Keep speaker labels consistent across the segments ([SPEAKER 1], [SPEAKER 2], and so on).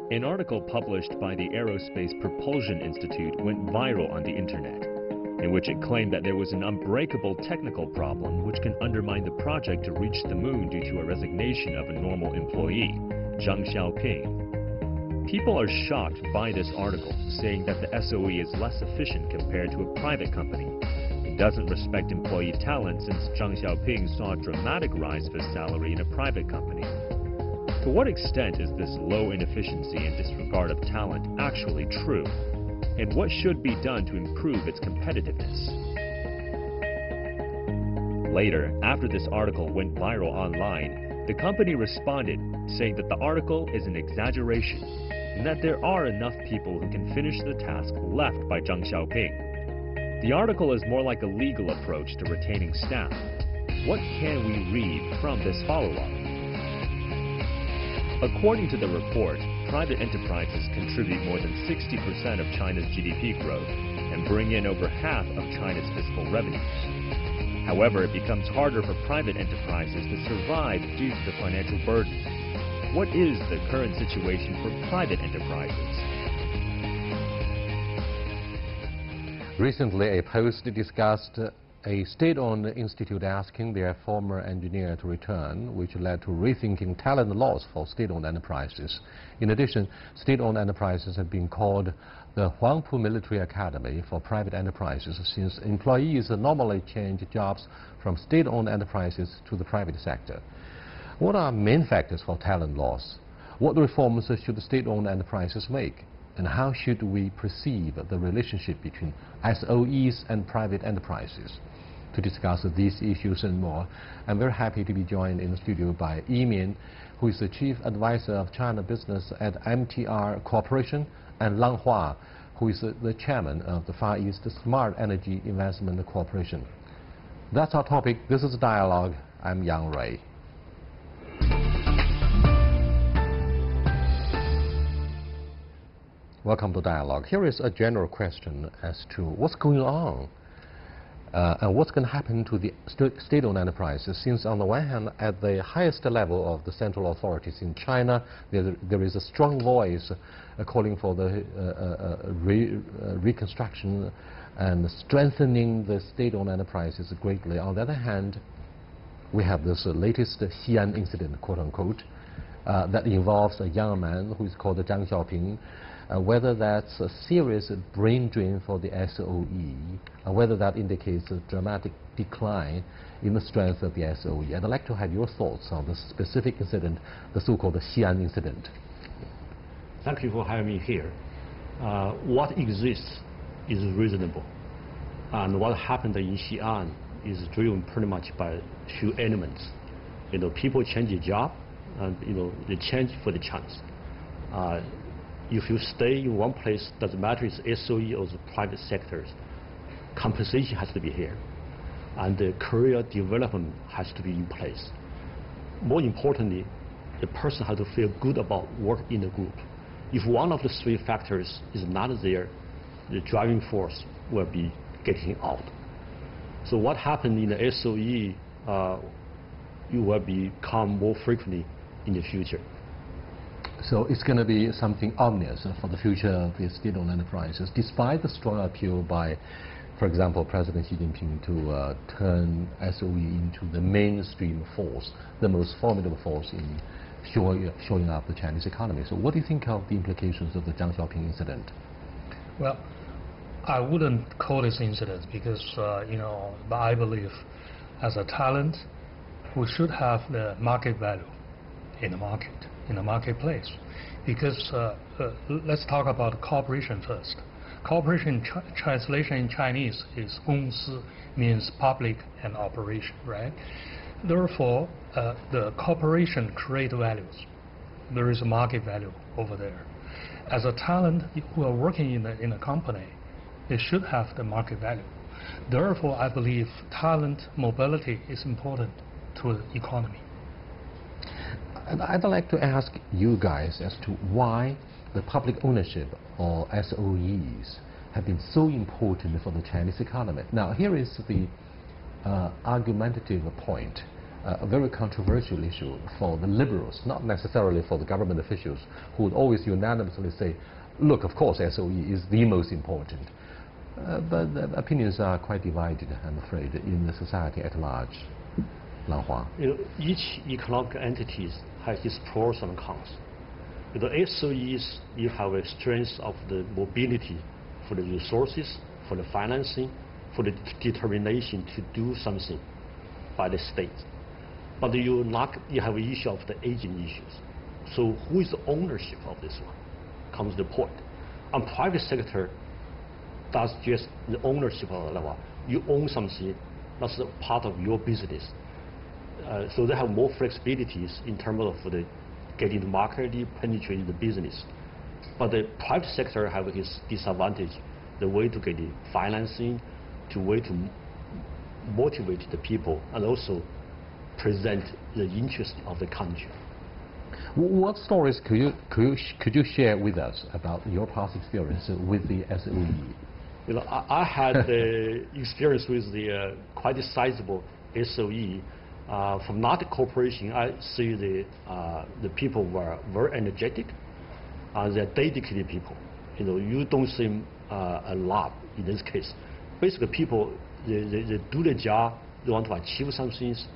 [SPEAKER 1] An article published by the Aerospace Propulsion Institute went viral on the internet, in which it claimed that there was an unbreakable technical problem which can undermine the project to reach the moon due to a resignation of a normal employee, Zhang Xiaoping. People are shocked by this article, saying that the SOE is less efficient compared to a private company. It doesn't respect employee talent since Zhang Xiaoping saw a dramatic rise of his salary in a private company. To what extent is this low inefficiency and disregard of talent actually true? And what should be done to improve its competitiveness? Later, after this article went viral online, the company responded, saying that the article is an exaggeration and that there are enough people who can finish the task left by Zhang Xiaoping. The article is more like a legal approach to retaining staff. What can we read from this follow-up? According to the report, private enterprises contribute more than 60% of China's GDP growth and bring in over half of China's fiscal revenues. However, it becomes harder for private enterprises to survive due to the financial burden. What is the current situation for private enterprises?
[SPEAKER 2] Recently, a post discussed a state-owned institute asking their former engineer to return, which led to rethinking talent laws for state-owned enterprises. In addition, state-owned enterprises have been called the Huangpu Military Academy for private enterprises, since employees normally change jobs from state-owned enterprises to the private sector. What are main factors for talent loss? What reforms should state-owned enterprises make? And how should we perceive the relationship between SOEs and private enterprises? To discuss these issues and more, I'm very happy to be joined in the studio by Yi Min, who is the Chief Advisor of China Business at MTR Corporation, and Lang Hua, who is the Chairman of the Far East Smart Energy Investment Corporation. That's our topic. This is Dialogue. I'm Yang Rui. Welcome to Dialogue. Here is a general question as to what's going on and what's going to happen to the state-owned enterprises, since on the one hand, at the highest level of the central authorities in China, there is a strong voice calling for the reconstruction and strengthening the state-owned enterprises greatly. On the other hand, we have this latest Xi'an incident, quote-unquote, that involves a young man who is called Zhang Xiaoping. Whether that's a serious brain drain for the SOE, whether that indicates a dramatic decline in the strength of the SOE. And I'd like to have your thoughts on the specific incident, the so-called Xi'an incident.
[SPEAKER 3] Thank you for having me here. What exists is reasonable. And what happened in Xi'an is driven pretty much by two elements. People change their job, and they change for the chance. If you stay in one place, doesn't matter if it's SOE or the private sectors, compensation has to be here, and the career development has to be in place. More importantly, the person has to feel good about work in the group. If one of the three factors is not there, the driving force will be getting out. So what happened in the SOE, it will become more frequently in the future.
[SPEAKER 2] So it's going to be something ominous for the future of the state-owned enterprises, despite the strong appeal by, for example, President Xi Jinping to turn SOE into the mainstream force, the most formidable force in showing up the Chinese economy. So what do you think of the implications of the Zhang Xiaoping incident?
[SPEAKER 4] Well, I wouldn't call this incident because, I believe as a talent, we should have the market value in the marketplace. Because let's talk about cooperation first. Cooperation translation in Chinese is 公司, means public and operation, right? Therefore, the cooperation create values. There is a market value over there. As a talent who are working in a company, they should have the market value. Therefore, I believe talent mobility is important to the economy.
[SPEAKER 2] And I'd like to ask you guys as to why the public ownership or SOEs have been so important for the Chinese economy. Now, here is the argumentative point. a very controversial issue for the liberals, not necessarily for the government officials, who would always unanimously say, look, of course, SOE is the most important. But the opinions are quite divided, I'm afraid, in the society at large. Lang Hua.
[SPEAKER 3] Each economic entity has its pros and cons. The SOEs, you have a strength of the mobility for the resources, for the financing, for the determination to do something by the state. But you have an issue of the aging issues. So who is the ownership of this one? Comes the point. And private sector does just the ownership of the one. You own something, that's a part of your business. So they have more flexibilities in terms of the getting the market, penetrating the business. But the private sector have its disadvantage, the way to get the financing, the way to motivate the people, and also present the interest of the country.
[SPEAKER 2] What stories could you share with us about your past experience with the SOE?
[SPEAKER 3] I had the experience with the quite a sizable SOE. From not the corporation, I see the people were very energetic. They're dedicated people. You don't see a lot in this case. Basically, people they do the job. They want to achieve some things,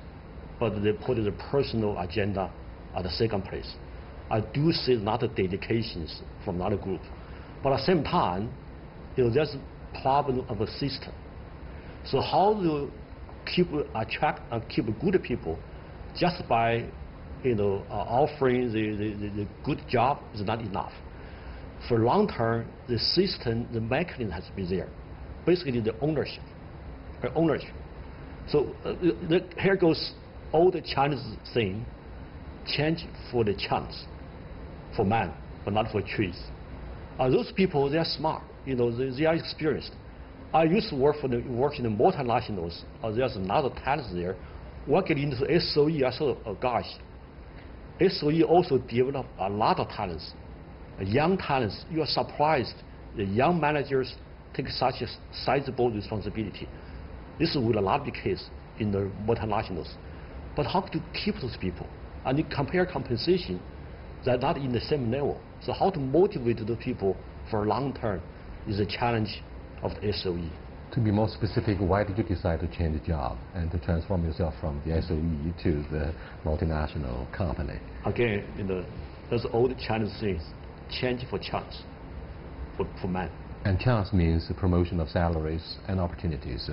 [SPEAKER 3] but they put the personal agenda at the second place. I do see a lot of dedications from another group, but at the same time, there's a problem of a system. So how do attract and keep good people just by offering the good job is not enough. For long term, the system, the mechanism has to be there. Basically, the ownership. So here goes all the Chinese thing, change for the chance, for man, but not for trees. Those people, they are smart. They are experienced. I used to work in the multinationals. There's another talent there. Working into SOE, I thought, oh gosh, SOE also developed a lot of talents, young talents. You are surprised the young managers take such a sizable responsibility. This will not be the case in the multinationals. But how to keep those people? And you compare compensation, they're not in the same level. So how to motivate the people for long term is a challenge of the SOE.
[SPEAKER 2] To be more specific, why did you decide to change the job and to transform yourself from the SOE to the multinational company?
[SPEAKER 3] Again, those old Chinese things, change for chance, for man.
[SPEAKER 2] And chance means the promotion of salaries and opportunities.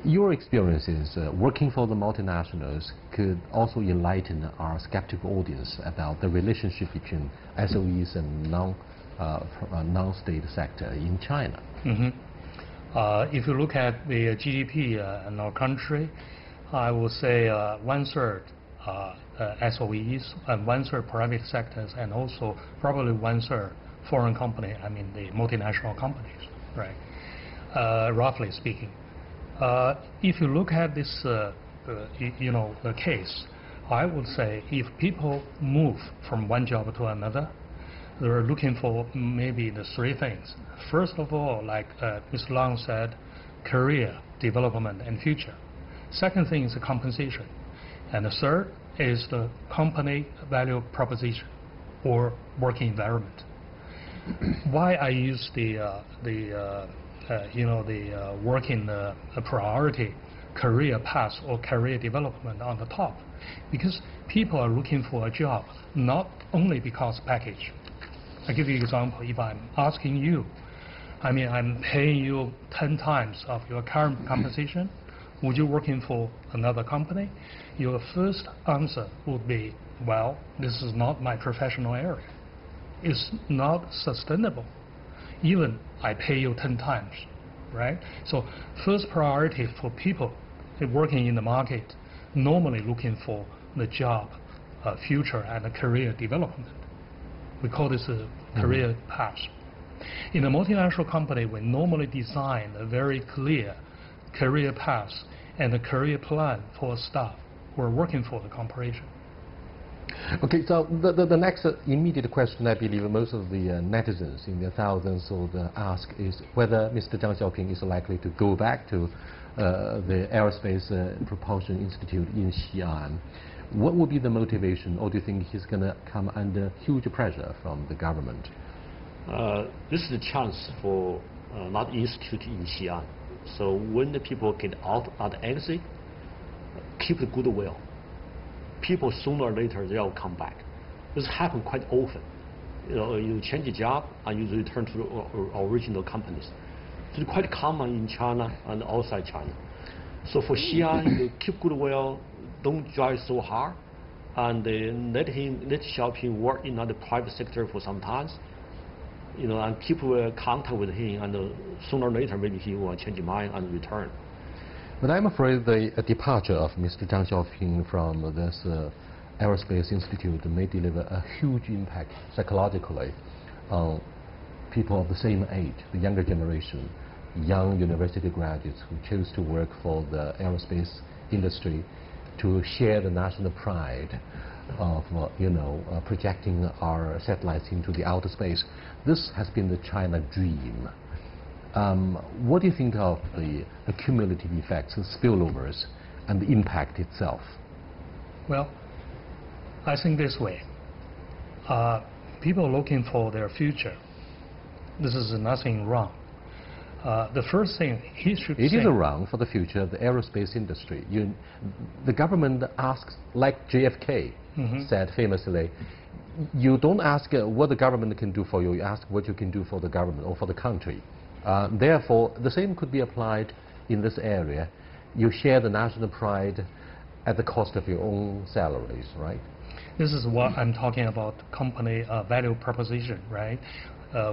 [SPEAKER 2] Your experiences working for the multinationals could also enlighten our skeptical audience about the relationship between SOEs and non-state sector in China.
[SPEAKER 4] Mm-hmm. If you look at the GDP in our country, I would say 1/3 SOEs and 1/3 private sectors, and also probably 1/3 foreign company. I mean the multinational companies, right? Roughly speaking, if you look at this, the case, I would say if people move from one job to another, they're looking for maybe the three things. First of all, like Ms. Lang said, career development and future. Second thing is the compensation. And the third is the company value proposition or working environment. Why I use the working priority career path or career development on the top? Because people are looking for a job not only because package. I'll give you an example. If I'm asking you, I'm paying you 10 times of your current compensation, would you working for another company? Your first answer would be, well, this is not my professional area. It's not sustainable. Even I pay you 10 times, right? So first priority for people working in the market, normally looking for the job, future and career development. We call this a career path. In a multinational company, we normally design a very clear career path and a career plan for staff who are working for the corporation.
[SPEAKER 2] Okay, so the next immediate question I believe most of the netizens in their thousands would ask is whether Mr. Zhang Xiaoping is likely to go back to the Aerospace Propulsion Institute in Xi'an. What would be the motivation, or do you think he's going to come under huge pressure from the government?
[SPEAKER 3] This is a chance for not institute in Xi'an. So when the people get out at the exit, keep the goodwill. People sooner or later they will come back. This happens quite often. You change a job and you return to the original companies. It's quite common in China and outside China. So for Xi'an, you keep goodwill, don't drive so hard, and let Xiaoping work in the private sector for some time. And keep contact with him, and sooner or later maybe he will change his mind and return.
[SPEAKER 2] But I'm afraid the departure of Mr. Zhang Xiaoping from this Aerospace Institute may deliver a huge impact psychologically on people of the same age, the younger generation, young university graduates who choose to work for the aerospace industry to share the national pride of projecting our satellites into the outer space. This has been the China dream. What do you think of the cumulative effects, the spillovers, and the impact itself?
[SPEAKER 4] Well, I think this way. People looking for their future. This is nothing wrong. The first thing he should say...
[SPEAKER 2] It is wrong for the future of the aerospace industry. The government asks, like JFK said famously, you don't ask what the government can do for you, you ask what you can do for the government or for the country. Therefore, the same could be applied in this area. You share the national pride at the cost of your own salaries, right?
[SPEAKER 4] This is what I'm talking about, company value proposition, right?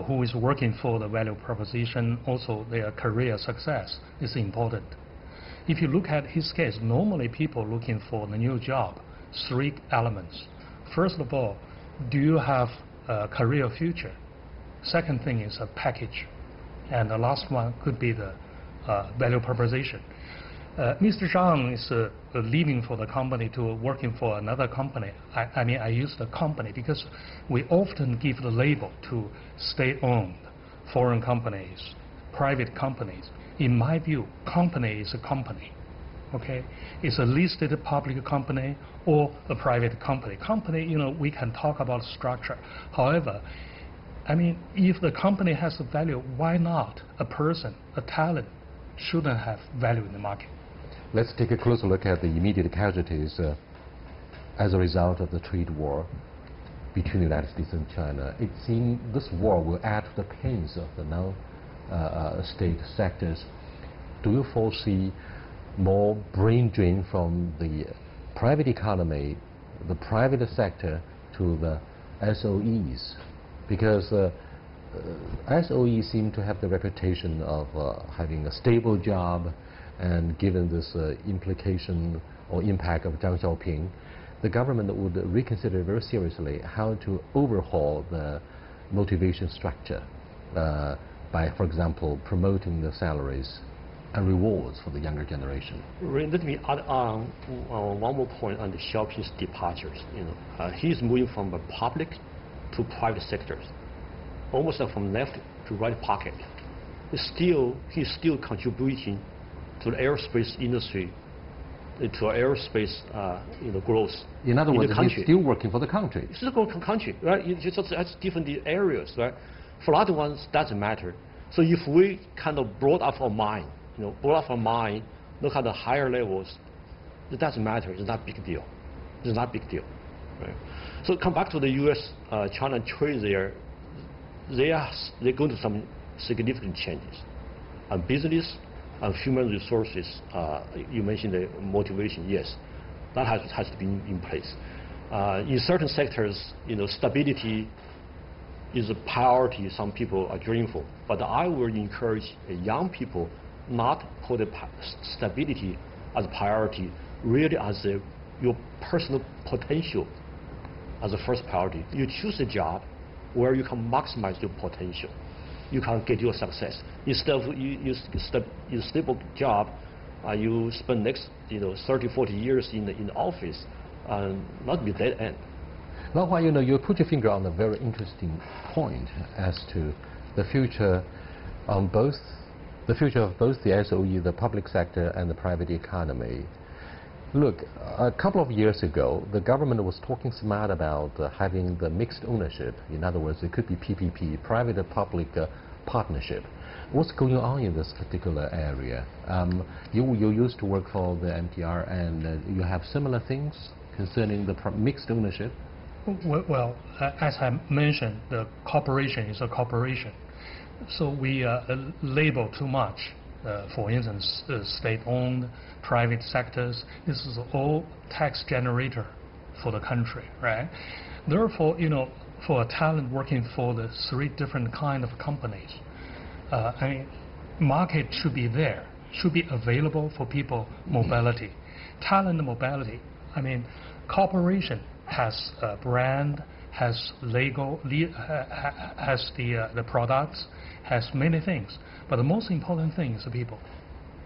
[SPEAKER 4] Who is working for the value proposition, also their career success is important. If you look at his case, normally people looking for the new job, 3 elements. First of all, do you have a career future? Second thing is a package. And the last one could be the value proposition. Mr. Zhang is leaving for the company to working for another company. I mean, I use the company because we often give the label to state-owned, foreign companies, private companies. In my view, company is a company. Okay, it's a listed public company or a private company. Company, we can talk about structure. However, I mean, if the company has a value, why not a person, a talent, shouldn't have value in the market?
[SPEAKER 2] Let's take a closer look at the immediate casualties as a result of the trade war between the United States and China. It seems this war will add to the pains of the non-state sectors. Do you foresee more brain drain from the private economy, the private sector, to the SOEs? Because SOEs seem to have the reputation of having a stable job, and given this implication or impact of Zhang Xiaoping, the government would reconsider very seriously how to overhaul the motivation structure by, for example, promoting the salaries and rewards for the younger generation.
[SPEAKER 3] Let me add on one more point on the Xiaoping's departures. He's moving from the public to private sectors, almost from left to right pocket. He's still contributing to the aerospace industry, to aerospace growth.
[SPEAKER 2] In other words, he's still working for the country.
[SPEAKER 3] He's still working for the country, right? It's just that's different areas, right? For other ones, doesn't matter. So if we kind of brought up our mind, look at the higher levels, it doesn't matter. It's not a big deal. It's not a big deal, right? So come back to the U.S.-China trade there. They're going to some significant changes. On business and human resources, you mentioned the motivation. Yes, that has to be in place. In certain sectors, stability is a priority some people are dreaming for. But I would encourage young people not put stability as a priority, really as your personal potential as a first priority. You choose a job where you can maximize your potential. You can get your success. Instead of you stable job, you spend next 30, 40 years in the office and not be dead end.
[SPEAKER 2] Now, you put your finger on a very interesting point as to the future on both The future of both the SOE, the public sector, and the private economy. Look, a couple of years ago, the government was talking smart about having the mixed ownership. In other words, it could be PPP, private-public partnership. What's going on in this particular area? You used to work for the MTR, and you have similar things concerning the mixed ownership?
[SPEAKER 4] Well, as I mentioned, the corporation is a corporation. So we label too much. For instance, state-owned, private sectors. This is all tax generator for the country, right? Therefore, for a talent working for the 3 different kind of companies, I mean, market should be there, should be available for people mobility, talent mobility. I mean, corporation has a brand, has has the products, has many things. But the most important thing is the people.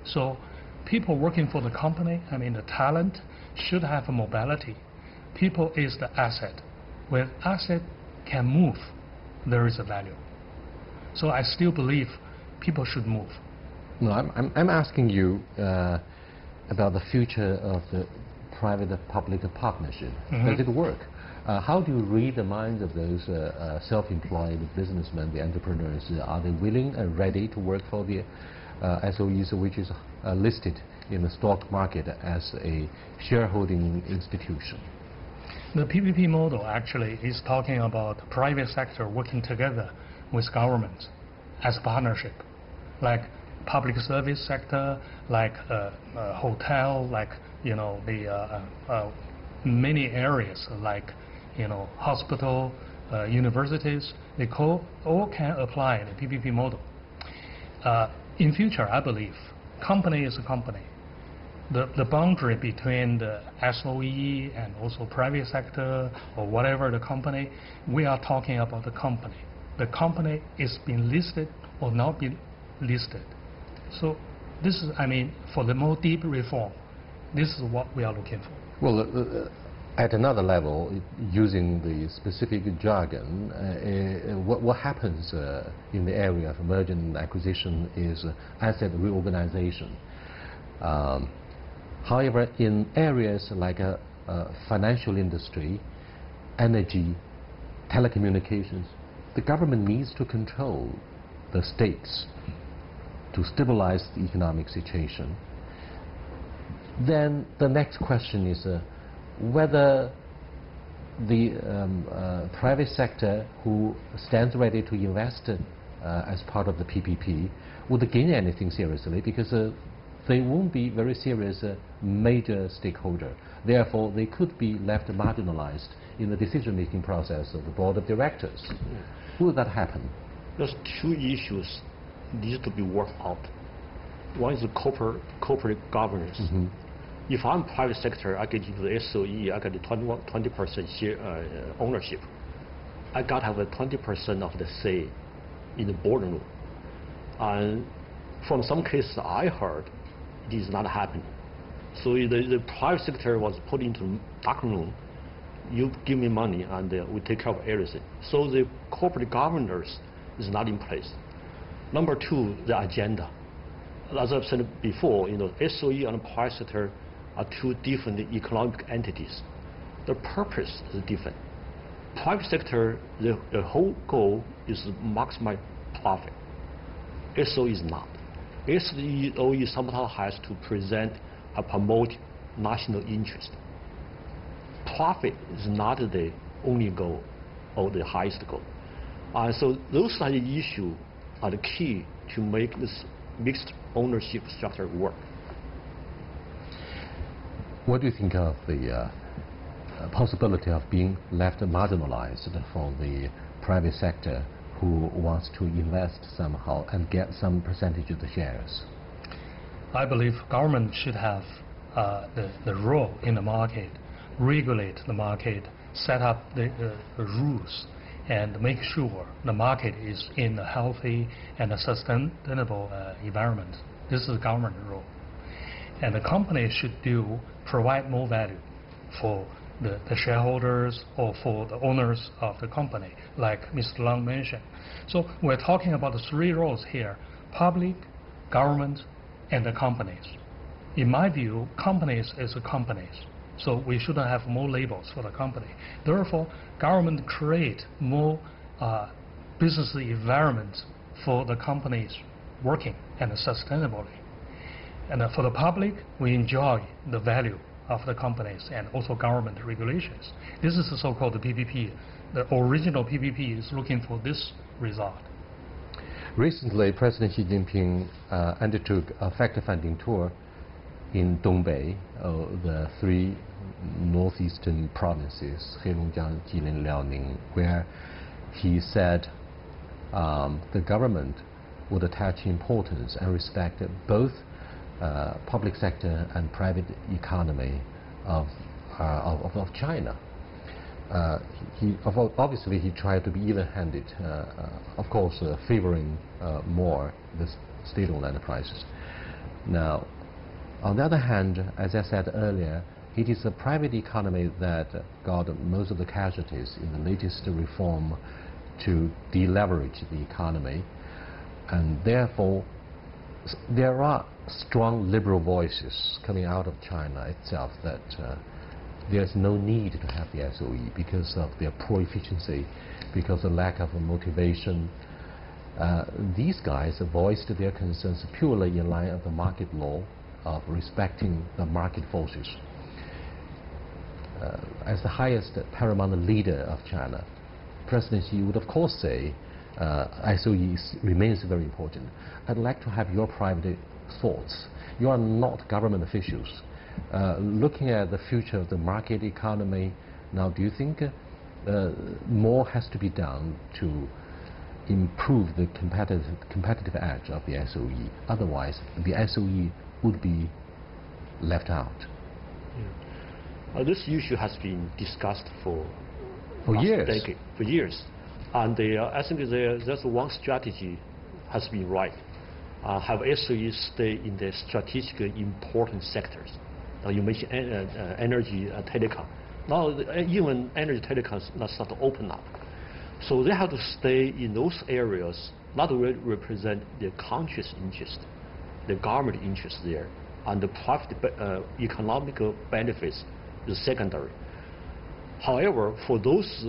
[SPEAKER 4] So people working for the company, I mean the talent, should have a mobility. People is the asset. When asset can move, there is a value. So I still believe people should move.
[SPEAKER 2] No, I'm asking you about the future of the private-public partnership. Does it work? How do you read the minds of those self-employed businessmen, the entrepreneurs? Are they willing and ready to work for the SOEs, which is listed in the stock market as a shareholding institution?
[SPEAKER 4] The PPP model actually is talking about private sector working together with government as partnership, like public service sector, like hotel, like the many areas like hospital, universities. They all can apply the PPP model. In future, I believe company is a company. The boundary between the SOE and also private sector or whatever the company, we are talking about the company. The company is being listed or not being listed. So this is, I mean, for the more deep reform, this is what we are looking for.
[SPEAKER 2] Well, at another level, using the specific jargon, what happens in the area of merger and acquisition is asset reorganization. However, in areas like financial industry, energy, telecommunications, the government needs to control the states to stabilize the economic situation. Then the next question is whether the private sector who stands ready to invest as part of the PPP would gain anything seriously, because they won't be very serious major stakeholder. Therefore, they could be left marginalized in the decision-making process of the board of directors. Will that happen?
[SPEAKER 3] There's 2 issues need to be worked out. One is the corporate governance. If I'm private sector, I get into the SOE, I get the 20% share ownership. I got to have a 20% of the say in the boardroom. And from some cases I heard, it is not happening. So the private sector was put into dark room. You give me money and we take care of everything. So the corporate governance is not in place. Number 2, the agenda. As I've said before, SOE and private sector are 2 different economic entities. The purpose is different. Private sector, the whole goal is to maximize profit. SOE is not. SOE somehow has to present and promote national interest. Profit is not the only goal or the highest goal. So those are the issues are the key to make this mixed ownership structure work.
[SPEAKER 2] What do you think of the possibility of being left marginalized from the private sector who wants to invest somehow and get some percentage of the shares?
[SPEAKER 4] I believe government should have the role in the market, regulate the market, set up the rules, and make sure the market is in a healthy and a sustainable environment. This is the government role. And the company should provide more value for the shareholders or for the owners of the company, like Mr. Long mentioned. So we're talking about the 3 roles here: public, government and the companies. In my view, companies is companies, so we shouldn't have more labels for the company. Therefore, government create more business environment for the companies working and sustainably. And for the public, we enjoy the value of the companies and also government regulations. This is the so-called PPP. The original PPP is looking for this result.
[SPEAKER 2] Recently, President Xi Jinping undertook a fact-finding tour in Dongbei, the three northeastern provinces, Heilongjiang, Jilin, Liaoning, where he said the government would attach importance and respect both public sector and private economy of China. Obviously, he tried to be even-handed, of course, favoring more the state-owned enterprises. Now, on the other hand, as I said earlier, it is the private economy that got most of the casualties in the latest reform to deleverage the economy, and therefore there are strong liberal voices coming out of China itself that there's no need to have the SOE because of their poor efficiency, because of lack of motivation. These guys voiced their concerns purely in line of the market law of respecting the market forces. As the highest paramount leader of China, President Xi would of course say SOE remains very important. I'd like to have your private thoughts. You are not government officials. Looking at the future of the market economy, now do you think more has to be done to improve the competitive edge of the SOE? Otherwise, the SOE would be left out.
[SPEAKER 3] Yeah. This issue has been discussed for
[SPEAKER 2] years.
[SPEAKER 3] Decade, for years. And I think there's one strategy has been right. Have SOEs stay in the strategically important sectors. Now you mentioned energy, telecom. Now even energy telecoms not start to open up. So they have to stay in those areas, not represent the country's interest, the government interest there, and the profit economical benefits is secondary. However, for those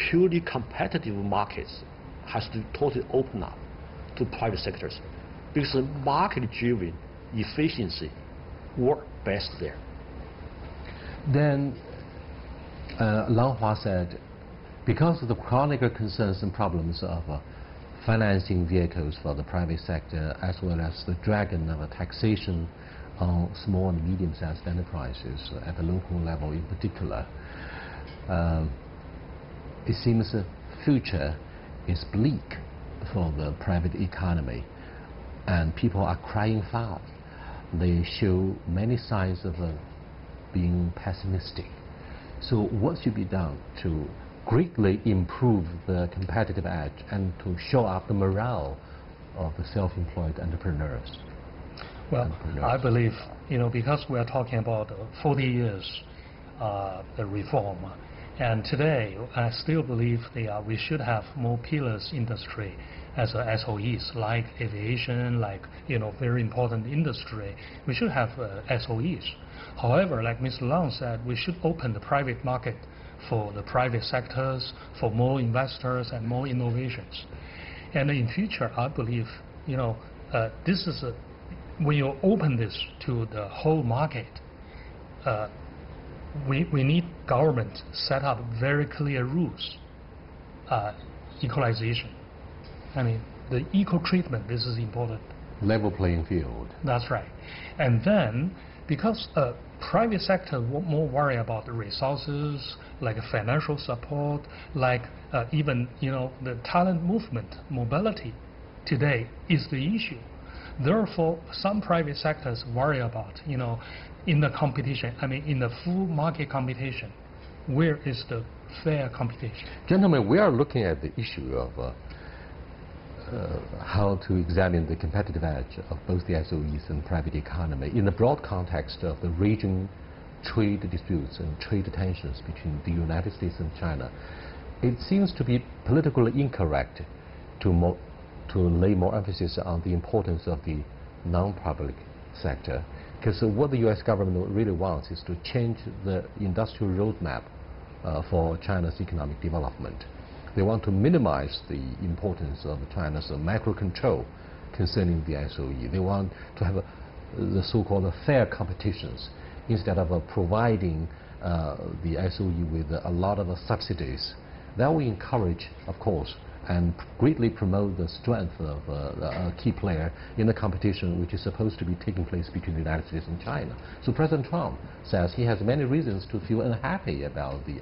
[SPEAKER 3] purely competitive markets, has to totally open up to private sectors, because market-driven efficiency work best there.
[SPEAKER 2] Then Lang Hua said, because of the chronic concerns and problems of financing vehicles for the private sector, as well as the dragon of taxation on small and medium-sized enterprises at the local level in particular, it seems the future is bleak for the private economy, and people are crying foul. They show many signs of being pessimistic. So what should be done to greatly improve the competitive edge and to show up the morale of the self-employed entrepreneurs?
[SPEAKER 4] Well, I believe, because we are talking about 40 years the reform, and today I still believe we should have more pillars industry as SOEs, like aviation, like very important industry. We should have SOEs. However, like Mr. Lang said, we should open the private market for the private sectors, for more investors and more innovations. And in future, I believe, this is when you open this to the whole market, we need government set up very clear rules, equalization. I mean, the equal treatment, this is important.
[SPEAKER 2] Level playing field.
[SPEAKER 4] That's right. And then, because private sector more worry about the resources, like financial support, like even the talent movement, mobility today is the issue. Therefore, some private sectors worry about, in the competition, in the full market competition, where is the fair competition?
[SPEAKER 2] Gentlemen, we are looking at the issue of how to examine the competitive edge of both the SOEs and private economy in the broad context of the region trade disputes and trade tensions between the United States and China. It seems to be politically incorrect to to lay more emphasis on the importance of the non-public sector. Because what the U.S. government really wants is to change the industrial roadmap for China's economic development. They want to minimize the importance of China's macro control concerning the SOE. They want to have the so-called fair competitions instead of providing the SOE with a lot of subsidies. That will encourage, of course, and greatly promote the strength of a key player in the competition which is supposed to be taking place between the United States and China. So President Trump says he has many reasons to feel unhappy about the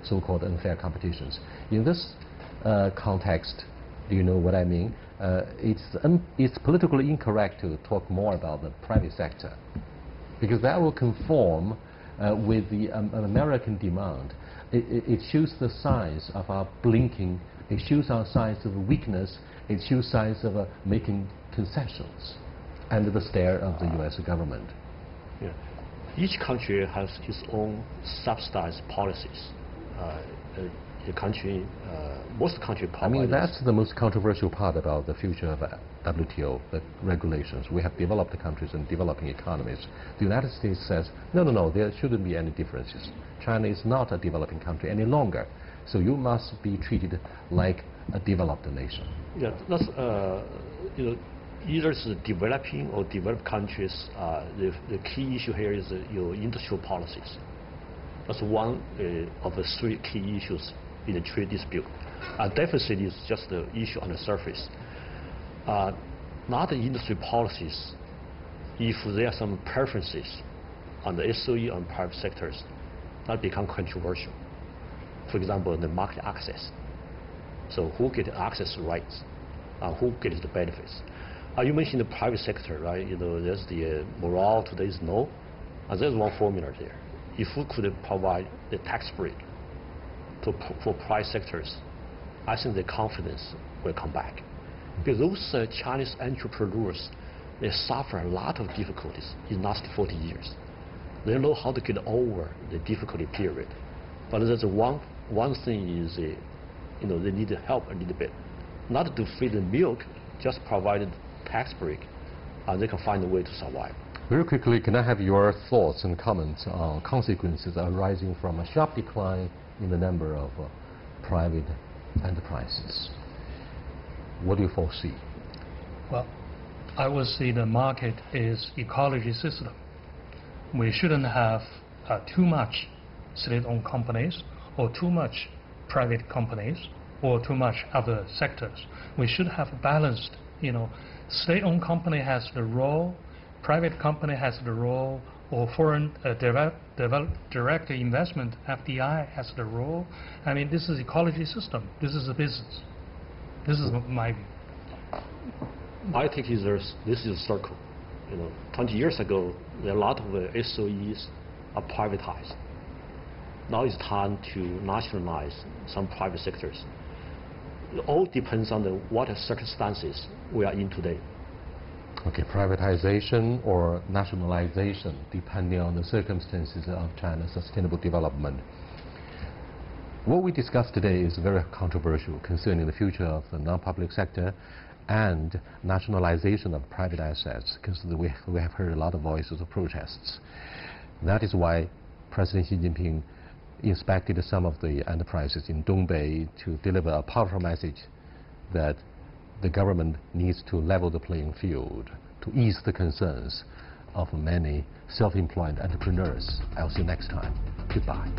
[SPEAKER 2] so-called unfair competitions. In this context, do you know what I mean? It's politically incorrect to talk more about the private sector, because that will conform with the American demand. It shows the signs of our blinking. It shows our signs of weakness. It shows signs of making concessions under the stare of the U.S. government.
[SPEAKER 3] Yeah. Each country has its own subsidized policies. Most countries provide.
[SPEAKER 2] I mean, that's the most controversial part about the future of WTO, the regulations. We have developed countries and developing economies. The United States says, no, there shouldn't be any differences. China is not a developing country any longer. So you must be treated like a developed nation.
[SPEAKER 3] Yeah, that's either it's developing or developed countries. The key issue here is your industrial policies. That's one of the three key issues in the trade dispute. Deficit is just the issue on the surface. Not the industry policies. If there are some preferences on the SOE on private sectors, that become controversial. For example, the market access. So who gets access rights? Who gets the benefits? You mentioned the private sector, right? There's the morale today is no. There's one formula there. If we could provide the tax break for private sectors, I think the confidence will come back. Because those Chinese entrepreneurs, they suffer a lot of difficulties in the last 40 years. They know how to get over the difficulty period. But there's one thing is, they need help a little bit. Not to feed the milk, just provided tax break, and they can find a way to survive.
[SPEAKER 2] Very quickly, can I have your thoughts and comments on consequences arising from a sharp decline in the number of private enterprises? What do you foresee?
[SPEAKER 4] Well, I would say the market is ecology system. We shouldn't have too much state-owned companies or too much private companies or too much other sectors. We should have balanced. State-owned company has the role, private company has the role, or foreign direct investment, FDI, has the role. I mean, this is ecology system. This is a business. This is my view.
[SPEAKER 3] I think this is a circle. 20 years ago, there are a lot of SOEs are privatized. Now it's time to nationalize some private sectors. It all depends on what circumstances we are in today.
[SPEAKER 2] Okay, privatization or nationalization, depending on the circumstances of China's sustainable development. What we discussed today is very controversial concerning the future of the non-public sector and nationalization of private assets, because we have heard a lot of voices of protests. That is why President Xi Jinping inspected some of the enterprises in Dongbei to deliver a powerful message that the government needs to level the playing field to ease the concerns of many self-employed entrepreneurs. I'll see you next time. Goodbye.